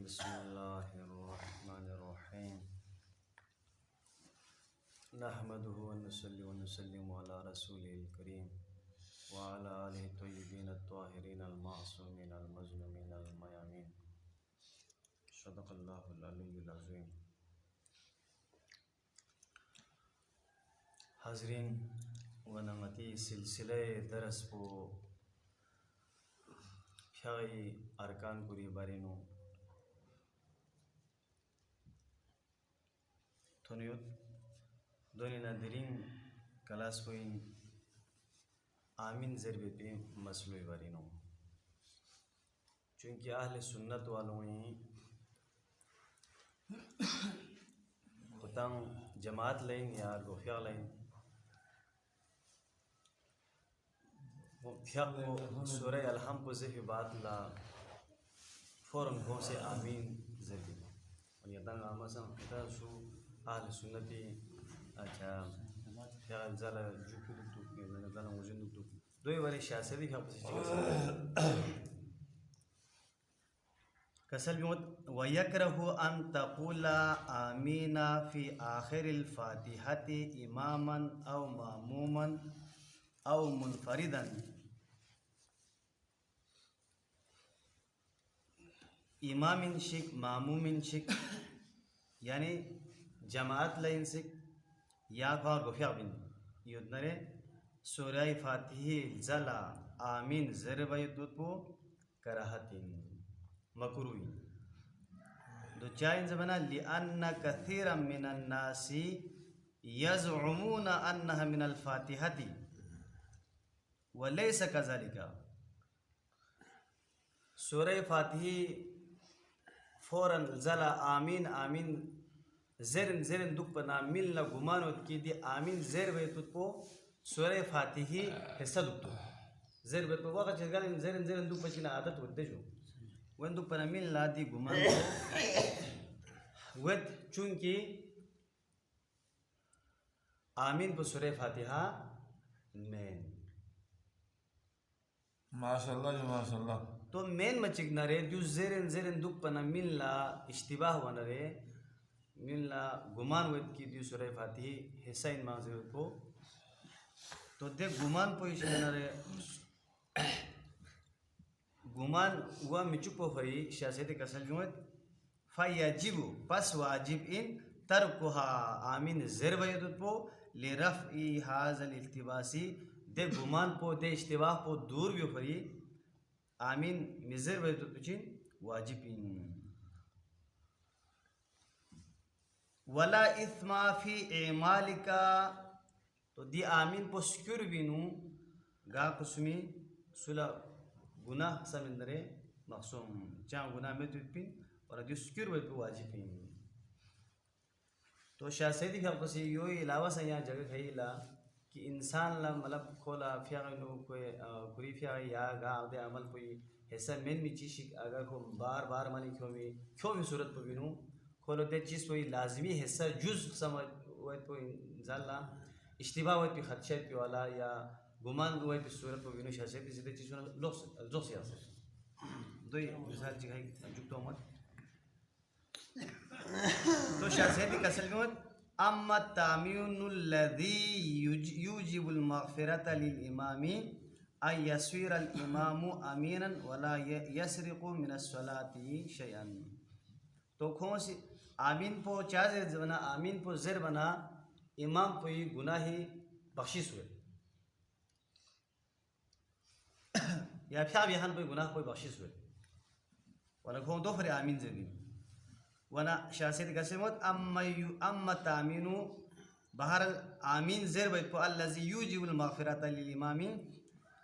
बिस्मिल्लाहिर्रहमानिर्रहीम नहमदुहु व नुसल्ली व नुसल्लिमु अला रसूलिल करीम व अला आलिहि तय्यिबीन अत्ताहिरीन अल-मासूमीन अल-मज़लूमीन अल-मयामीन सदक़ल्लाहुल अलीयुल अज़ीम। हाज़रीन व नमती सिलसिले दरस पो फ्याई अरकान कुरी बारिनो थोनियोत दोनी नादिरीन क्लास पोइन आमीन ज़रबे पे मसलो बारिनो चूँकि अहले सुन्नत वालों ही खुतांग जमात लाइन या गोफिया लाइन फ्याक को सूरह अलहम को ज़ेफ़ बात ला फ़ौरन घों से आमीन ज़रबे और यदंग आमसम इता सु अहले सुन्नती अच्छा फ्याक ज़ाला जुकी दुक के ज़ाला मुजिन दुक दोई वाले शासरी फ्याक पसी चिकन कसल बिमत वयकरहु अन तक़ूला आमीना फ़ी आखिरिल फ़ातिहति इमामन औ मामूमन औ मुनफरिदन। इमामिन शिक मामूमिन शिक यानी जमात लाइन शिक या फार गोफिया बिन युद्धरे सूरह फातिही जला आमीन ज़रबय दुपो कराहतिन मकरूही दो चाइन ज़माना लिअन्ना कथीरम मिनन नासी यज़उमूना अन्नहा मिनल फातिहति वलैसा कज़ालिका। सूरह फातिही फ़ौरन ज़ला आमीन आमीन ज़रन ज़रन दुख पना मिलना गुमान होत की दी आमीन ज़र वे तुझको सूरह फातिही हिस्सा दुख तो ज़र वे तो वक़्त चलगा ज़रन ज़रन दुख पचीना आदत होते जो वन दुख पना मिलना दी गुमान वत चूँकि आमीन पर सूरह फातिहा मेन माशाल्लाह तो मेन मचिक नरे जो ज़रन ज़रन दुख पना मिलना इश्तिबाह वन रे मिलना गुमान वत की दी सूरह फातिही हिस्सा इन माज़िर को तो दे गुमान पोइश नरे गुमान हुआ मिचुपो फरी शायद कसल जुमत फ़याजिबु पस वाजिब इन तरकुहा आमीन ज़र वयदुपो लिरफ़ई हाज़ल इल्तिबासी दे गुमान पो दे इश्तिबाह पो दूर भी फरी आमीन मिज़र वयदुचिन वाजिब इन वला इस्मा फ़ी एमालिका तो दी आमीन पो स्क्यूर बिनु गा कुसमी सुला गुनाह समिंदरे मखसूम चाँ गुनाह में तुपिन और दी स्क्यूर वे पे वाजिब इन तो शायद ही आपको सी यो इलावा से यहाँ जगह है ला कि इंसान ला मतलब खोला फ्यानो कोई कुरी फ्या या गा आदे अमल कोई हिस्सा मेन में चीज़ अगर को बार बार मानी क्यों भी सूरत पर बिनु खोलो दे चीज़ कोई लाजमी हिस्सा जुज़ समझ वो तो इंशाल्लाह इश्तिबा वो तो खदशा पे वाला या गुमान वो तो सूरत पर बिनु शायद इसी तरह चीज़ों लोग से आसे दो मिसाल जगह जुटो मत तो शायद कसल में अम्मा तामीनुल लज़ी युजिबुल मग़फ़िरत लिल इमामी अय यस्वीरल इमामु अमीनन वला यसरिक़ु मिनस सलाती शयअन। तो कौन सी आमीन पो चाहे बना आमीन पो ज़र बना इमाम पो ही गुनाही बख्शिश हुए या फिर यहाँ पे गुनाह कोई बख्शिश हुए वरना कौन दो फरे आमीन ज़र वना शासिद कसमत अम्मा तामीनु बहर आमीन ज़र वे पो अल्लज़ी युजिबुल मग़फ़िरत लिल इमामी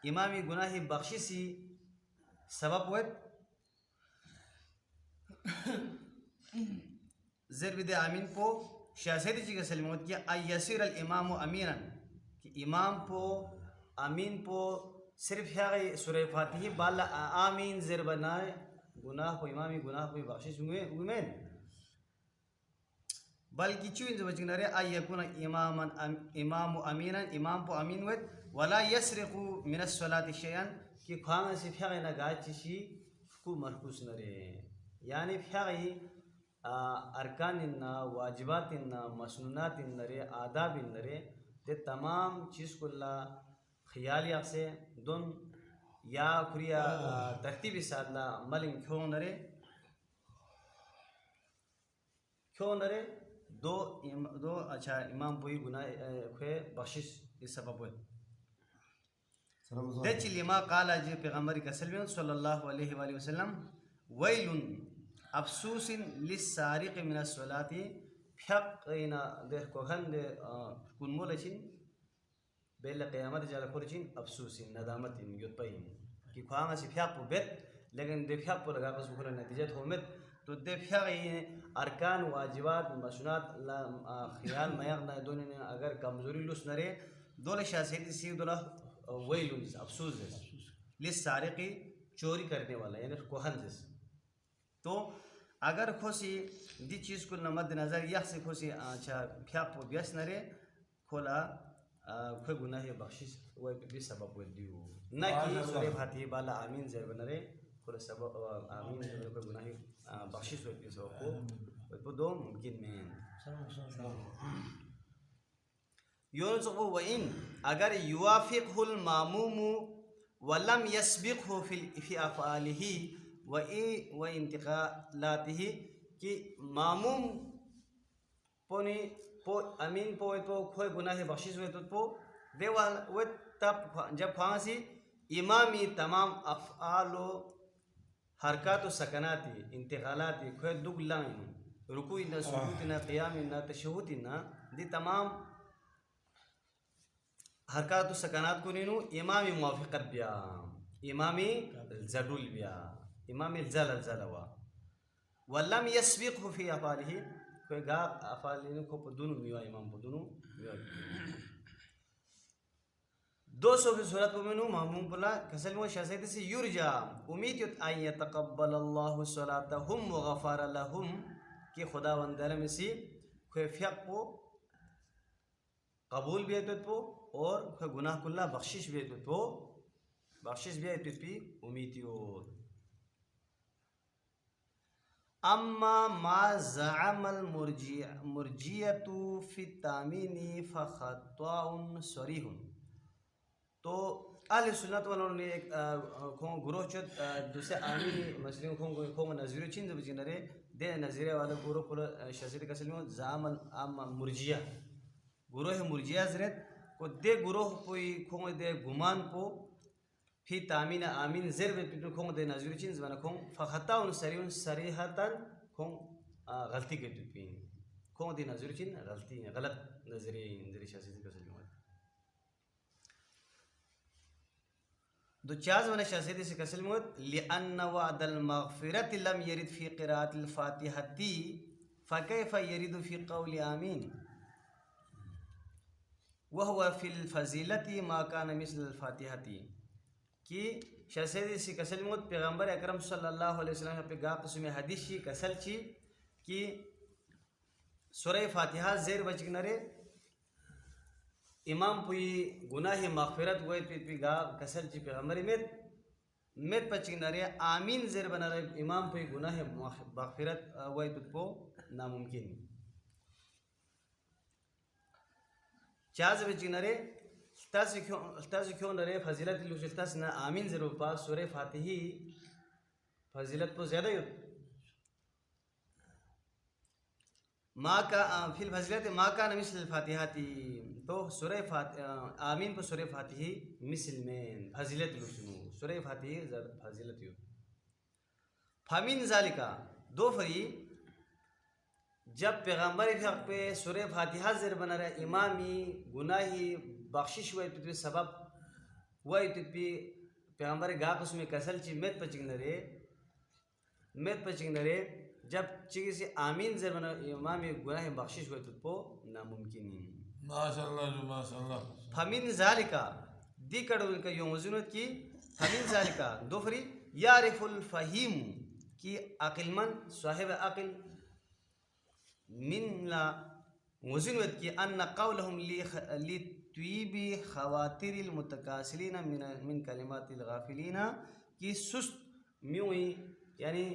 इमामी गुनाही बख्शिशी सबब हुए ज़र बिदे आमीन पो शासिद जी कसमत किया अयसिर अल इमाम अमीनन कि इमाम पो आमीन पो सिर्फ है सूरह फातिही बाला आमीन ज़र बनाए गुनाह को इमामी गुनाह को बख्शिश हुए उमेन बल्कि चुन जब रे अयकुन इमाम अमीनन इमाम पो अमीन वत वला यसरिक़ु मिनस सलाति शयअन कि खाना से फ्या ना गाची को मरकुस नरे यानी फ़्यागी अरकान इन्ना वाजिबात इन्ना मसनूनात इन्नरे आदाब इन्नरे दे तमाम चीज़ कुल्ला ख्याल या से दोन या खुरिया तरतीब सादला मलिंग क्यों नरे दो अच्छा इमाम पुई गुनाह खे बख्शिश इस सबब है दच लिमा काला जी पैगंबर सल्लल्लाहु अलैहि वसल्लम वैलुन अफसूसिन लिस्सारिक मिन अस्सलाती फ्यक़ना दे कोहन दे कुनमोलचिन बेल क़यामत जल खुरचिन अफसूसिन नदामतिन युतपइन कि ख्वांग से फ्याक बेत लेकिन दे फ्याक पर लगा बस खुरा नतीजा होमत तो दे फ्याक अरकान वाजिबात मसनूनात ला ख्याल मयग ना दोने अगर कमजोरी लुस नरे दोले शासियत सी दोला वैलुन अफसूस लिस्सारिकी चोरी करने वाला यानी कोहन तो अगर खोसी दी चीज़ को मद्द नज़र यह से खोसी अच्छा फ्याक व्यस नरे खोला कोई गुनाह बख्शिश वो भी सबब वो दियो न कि सूरह फातिहा बाला आमीन जर बनरे खोला सबब आमीन कोई गुनाह बख्शिश वो भी सबब को दो मुमकिन में यूनुस वो इन अगर युवाफिकुल मामूमु वलम यस्बिकहु फी अफ़आलिही व इंतिकालातिही कि मामूम पोनी पो अमीन पो खोई गुनाह बख्शिश हुए तो पो देवाल वो तब जब फांसी इमामी तमाम अफ़आलो हरकत व सकनाती इंतिकालाती खोई दुग लाइन रुकू न सुकूत न क़याम न तशहुद न दी तमाम हरकत व सकनात को नीनू इमामी मुवाफ़िक़त बिया इमामी ज़रुल बिया इमामी ज़लवा वल्लम यस्बिक़हु फी अफ़आलिही कोई गा अफ़ालिन को पदुनु मिवा इमाम पदुनु मिवा 200 की सूरत में मामूम पुला कसल में शसीद से युरजा उम्मीद अन यतक़ब्बल अल्लाहु सलातहुम व गफ़ार लहुम कि खुदा वंदर में से कोई फ़िक़ को कबूल भी है तो और कोई गुनाह कुल्ला बख्शिश भी है तो बख्शिश भी है तो भी उम्मीद हो अम्मा मा ज़अमल मुर्जियतु फी तामीनी फ़ख़ताउन सरीहुन तो अहले सुन्नत वालों ने एक गुरोह चो दूसरे आमीनी मसलियों को नज़ीर चिंद बजिनरे दे नज़ीरे वाले गुरोह को शसीद कसलियों ज़अमल अम्मा मुर्जिया गुरोह मुर्जिया ज़रत को दे गुरोह कोई को दे गुमान को फी तामीन आमीन ज़र में खों दे नज़ीर चिंज बना खों फ़ख़ताउन सरीहुन सरीहतन खों गलती के तुपीन खों दे नज़ीर चिंज गलती गलत नज़रिए इंदरी शसीद कसलियों दो चाज वन शसीद से कसल मत लिअन्न वअदल मग़फ़िरत लम यरिद फी क़िराअतिल फ़ातिहती फ़कैफ़ यरिद फी क़ौलि आमीन वहुव फ़िल फ़ज़ीलति मा कान मिस्लल फ़ातिहती कि शसीद से कसल मत पैगंबर अकरम सल्लल्लाहु अलैहि वसल्लम पे गा कसम हदीस की कसल छी कि सूरह फ़ातिहा ज़ेर बचनरे इमाम पुई गुनाह मग़फ़िरत हुए पे गा कसल छी पैगंबर में पचनरे आमीन ज़ेर बनरे इमाम पुई गुनाह मग़फ़िरत हुए तो नामुमकिन चाज बचनरे ताज़ क्यों नरे फजीलत लुचतास ना आमीन ज़रूर पास सूरह फातिही फजीलत तो ज़्यादा ही माँ का फिल फजीलत माँ का मिसल फातिहाती तो सूरह आमीन पर सूरह फातिही मिसल में फजीलत लुचनु सूरह फातिही फजीलत यू फामिन ज़ालिका दो फरी जब पैगंबर के हक़ पे सूरह फातिहा ज़र बना रहा इमामी गुनाही बख्शिश हुए तो सबब हुआ तो पैगंबर गा उसमें कसल ची मेत पचिंग नरे जब चीज़ से आमीन ज़र बना इमामी गुनाही बख्शिश हुए तो नामुमकिन माशाल्लाह फमिन ज़ालिका दी कड़ों का यूं वज़नत की फमिन ज़ालिका दो फरी यारिफुल फ़हीम की अक़िलमंद साहिब अक़िल मिनला वज़नत की अन्न क़ौलहुम ली त्वीबी ख़वातिरिल मुतकासिलीन मिन कलिमातिल गाफिलीन की सुस्त म्यूई यानी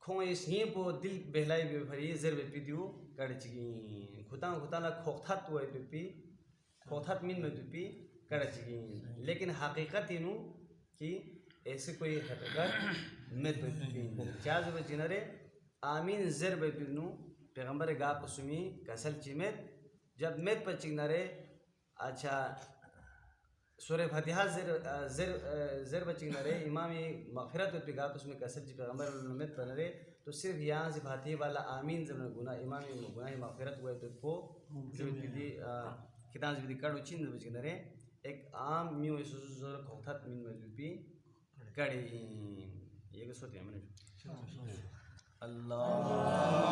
खों इस ही पो दिल बहलाई बे भरी जर बे पिदियो कड़चगी खुता ला खोखथात हुए पे खोखथात मिन में दुपी कड़चगी लेकिन हकीकत इनु कि ऐसे कोई हकीकत मत दुपी क्या जब जिनरे आमीन जर बे पिनु पैगंबर गा पसुमी कसल चिमेत जब मेत पर चिगनरे अच्छा सूर्य फतिहा जर बचिगनरे इमाम मगफिरत पे गा पसुमी कसल चि पैगंबर मेत पनरे तो सिर्फ यहाँ से फातिह वाला आमीन जब गुना इमाम गुना मगफिरत हुए तो पो जब विधि किताब विधि कड़ उचिन जब बचिगनरे एक आम म्यू जोर खोथत मिन मजुपी कड़ी ये को सोते हैं अल्लाह